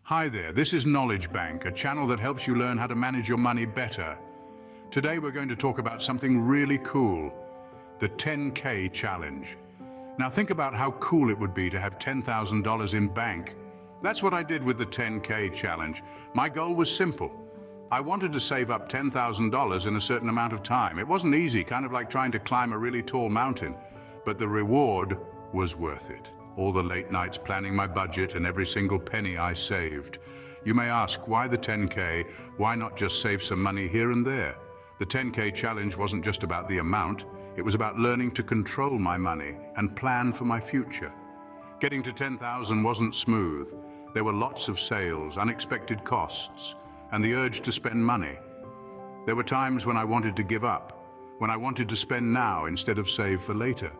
Hi there, this is Knowledge Bank, a channel that helps you learn how to manage your money better. Today we're going to talk about something really cool, the 10K challenge. Now think about how cool it would be to have $10,000 in bank. That's what I did with the 10K challenge. My goal was simple. I wanted to save up $10,000 in a certain amount of time. It wasn't easy, kind of like trying to climb a really tall mountain, but the reward was worth it. All the late nights planning my budget and every single penny I saved. You may ask, why the 10K? Why not just save some money here and there? The 10K challenge wasn't just about the amount, it was about learning to control my money and plan for my future. Getting to 10,000 wasn't smooth. There were lots of sales, unexpected costs, and the urge to spend money. There were times when I wanted to give up, when I wanted to spend now instead of save for later.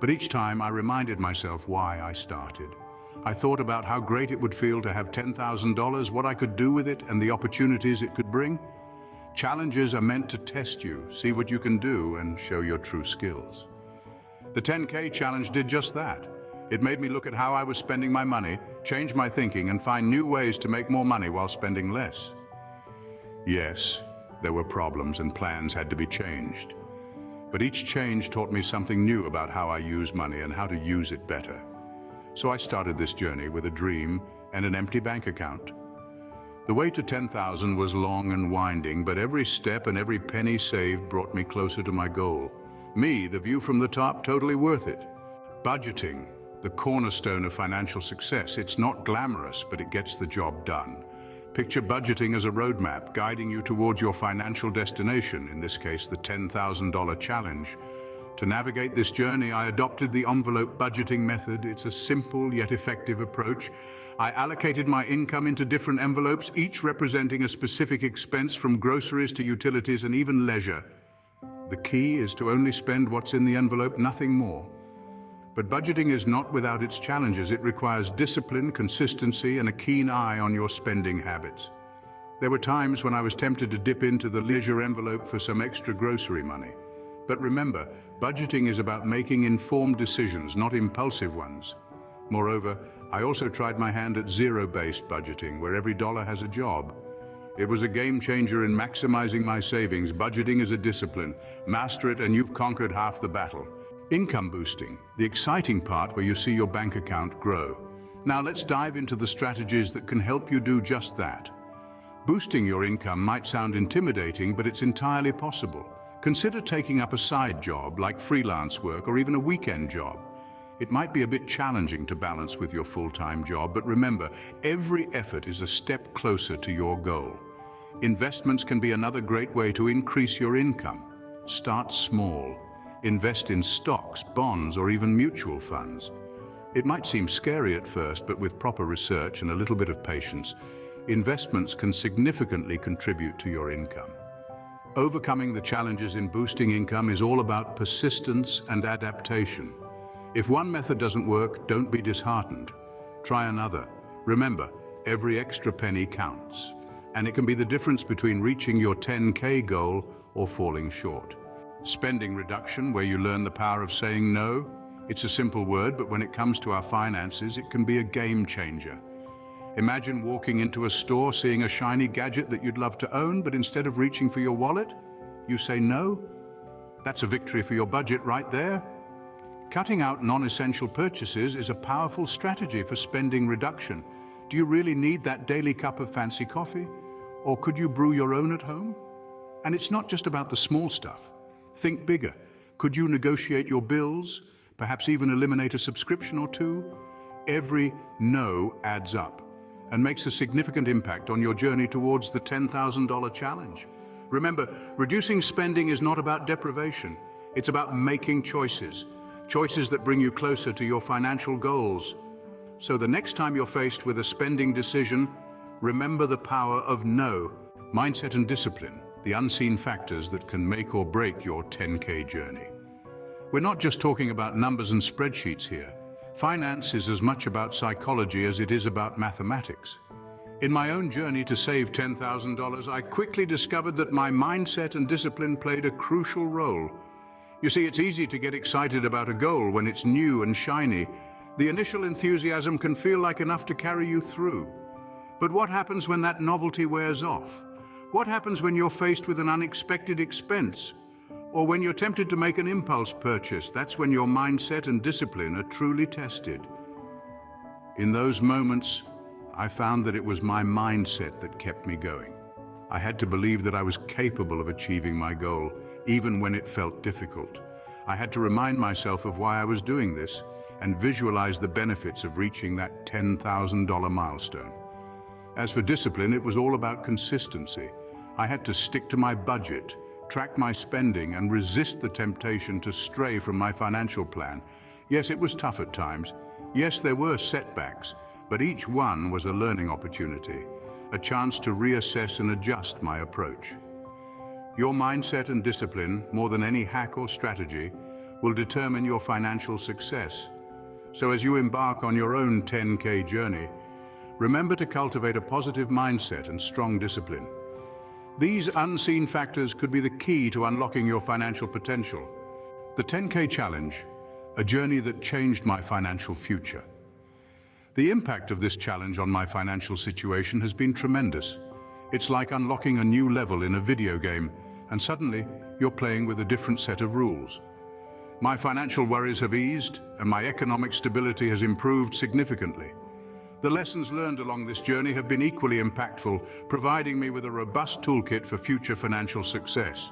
But each time I reminded myself why I started. I thought about how great it would feel to have $10,000, what I could do with it, and the opportunities it could bring. Challenges are meant to test you, see what you can do, and show your true skills. The 10K challenge did just that. It made me look at how I was spending my money, change my thinking, and find new ways to make more money while spending less. Yes, there were problems and plans had to be changed. But each change taught me something new about how I use money and how to use it better. So I started this journey with a dream and an empty bank account. The way to 10,000 was long and winding, but every step and every penny saved brought me closer to my goal. Me, the view from the top, totally worth it. Budgeting, the cornerstone of financial success. It's not glamorous, but it gets the job done. Picture budgeting as a roadmap, guiding you towards your financial destination, in this case, the $10,000 challenge. To navigate this journey, I adopted the envelope budgeting method. It's a simple yet effective approach. I allocated my income into different envelopes, each representing a specific expense from groceries to utilities and even leisure. The key is to only spend what's in the envelope, nothing more. But budgeting is not without its challenges. It requires discipline, consistency, and a keen eye on your spending habits. There were times when I was tempted to dip into the leisure envelope for some extra grocery money. But remember, budgeting is about making informed decisions, not impulsive ones. Moreover, I also tried my hand at zero-based budgeting, where every dollar has a job. It was a game changer in maximizing my savings. Budgeting is a discipline. Master it and you've conquered half the battle. Income boosting, the exciting part where you see your bank account grow. Now let's dive into the strategies that can help you do just that. Boosting your income might sound intimidating, but it's entirely possible. Consider taking up a side job like freelance work or even a weekend job. It might be a bit challenging to balance with your full-time job, but remember, every effort is a step closer to your goal. Investments can be another great way to increase your income. Start small. Invest in stocks, bonds, or even mutual funds. It might seem scary at first, but with proper research and a little bit of patience, investments can significantly contribute to your income. Overcoming the challenges in boosting income is all about persistence and adaptation. If one method doesn't work, don't be disheartened. Try another. Remember, every extra penny counts, and it can be the difference between reaching your 10K goal or falling short. Spending reduction, where you learn the power of saying no. It's a simple word, but when it comes to our finances, it can be a game changer. Imagine walking into a store, seeing a shiny gadget that you'd love to own, but instead of reaching for your wallet, you say no. That's a victory for your budget right there. Cutting out non-essential purchases is a powerful strategy for spending reduction. Do you really need that daily cup of fancy coffee? Or could you brew your own at home? And it's not just about the small stuff. Think bigger. Could you negotiate your bills? Perhaps even eliminate a subscription or two? Every no adds up and makes a significant impact on your journey towards the $10,000 challenge. Remember, reducing spending is not about deprivation. It's about making choices. Choices that bring you closer to your financial goals. So the next time you're faced with a spending decision, remember the power of no. Mindset and discipline, the unseen factors that can make or break your 10K journey. We're not just talking about numbers and spreadsheets here. Finance is as much about psychology as it is about mathematics. In my own journey to save $10,000, I quickly discovered that my mindset and discipline played a crucial role. You see, it's easy to get excited about a goal when it's new and shiny. The initial enthusiasm can feel like enough to carry you through. But what happens when that novelty wears off? What happens when you're faced with an unexpected expense? Or when you're tempted to make an impulse purchase? That's when your mindset and discipline are truly tested. In those moments, I found that it was my mindset that kept me going. I had to believe that I was capable of achieving my goal, even when it felt difficult. I had to remind myself of why I was doing this and visualize the benefits of reaching that $10,000 milestone. As for discipline, it was all about consistency. I had to stick to my budget, track my spending, and resist the temptation to stray from my financial plan. Yes, it was tough at times. Yes, there were setbacks, but each one was a learning opportunity, a chance to reassess and adjust my approach. Your mindset and discipline, more than any hack or strategy, will determine your financial success. So as you embark on your own 10K journey, remember to cultivate a positive mindset and strong discipline. These unseen factors could be the key to unlocking your financial potential. The 10K Challenge, a journey that changed my financial future. The impact of this challenge on my financial situation has been tremendous. It's like unlocking a new level in a video game, and suddenly you're playing with a different set of rules. My financial worries have eased, and my economic stability has improved significantly. The lessons learned along this journey have been equally impactful, providing me with a robust toolkit for future financial success.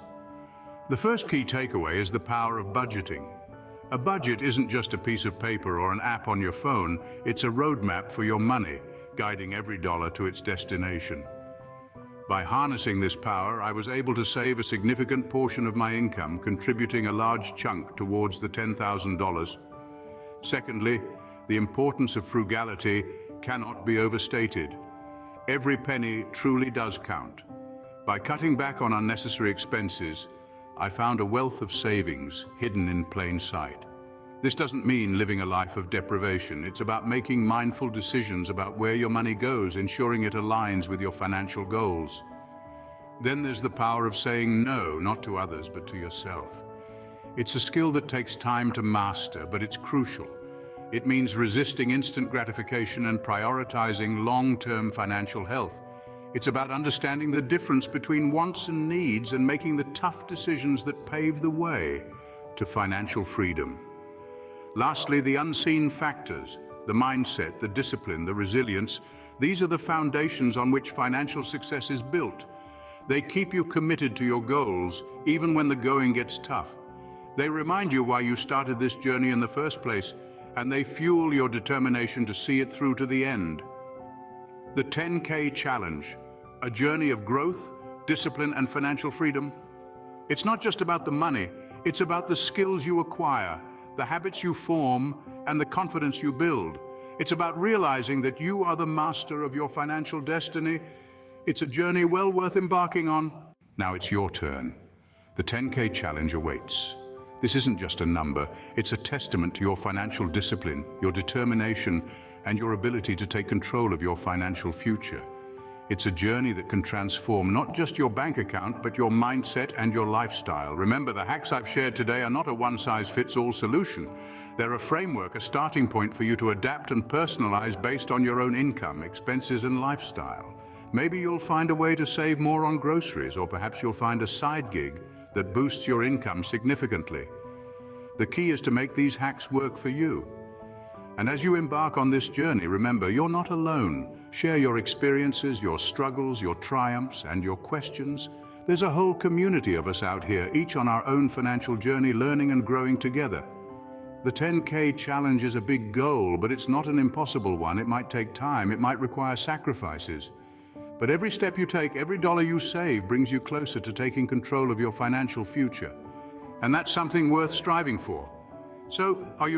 The first key takeaway is the power of budgeting. A budget isn't just a piece of paper or an app on your phone, it's a roadmap for your money, guiding every dollar to its destination. By harnessing this power, I was able to save a significant portion of my income, contributing a large chunk towards the $10,000. Secondly, the importance of frugality cannot be overstated. Every penny truly does count. By cutting back on unnecessary expenses, I found a wealth of savings hidden in plain sight. This doesn't mean living a life of deprivation. It's about making mindful decisions about where your money goes, ensuring it aligns with your financial goals. Then there's the power of saying no, not to others, but to yourself. It's a skill that takes time to master, but it's crucial. It means resisting instant gratification and prioritizing long-term financial health. It's about understanding the difference between wants and needs and making the tough decisions that pave the way to financial freedom. Lastly, the unseen factors, the mindset, the discipline, the resilience, these are the foundations on which financial success is built. They keep you committed to your goals, even when the going gets tough. They remind you why you started this journey in the first place, and they fuel your determination to see it through to the end. The 10K Challenge, a journey of growth, discipline, and financial freedom. It's not just about the money, it's about the skills you acquire, the habits you form, and the confidence you build. It's about realizing that you are the master of your financial destiny. It's a journey well worth embarking on. Now it's your turn. The 10K Challenge awaits. This isn't just a number, it's a testament to your financial discipline, your determination, and your ability to take control of your financial future. It's a journey that can transform not just your bank account, but your mindset and your lifestyle. Remember, the hacks I've shared today are not a one-size-fits-all solution. They're a framework, a starting point for you to adapt and personalize based on your own income, expenses, and lifestyle. Maybe you'll find a way to save more on groceries, or perhaps you'll find a side gig that boosts your income significantly. The key is to make these hacks work for you. And as you embark on this journey, remember, you're not alone. Share your experiences, your struggles, your triumphs, and your questions. There's a whole community of us out here, each on our own financial journey, learning and growing together. The 10K Challenge is a big goal, but it's not an impossible one. It might take time, it might require sacrifices. But every step you take, every dollar you save brings you closer to taking control of your financial future. And that's something worth striving for. So, are you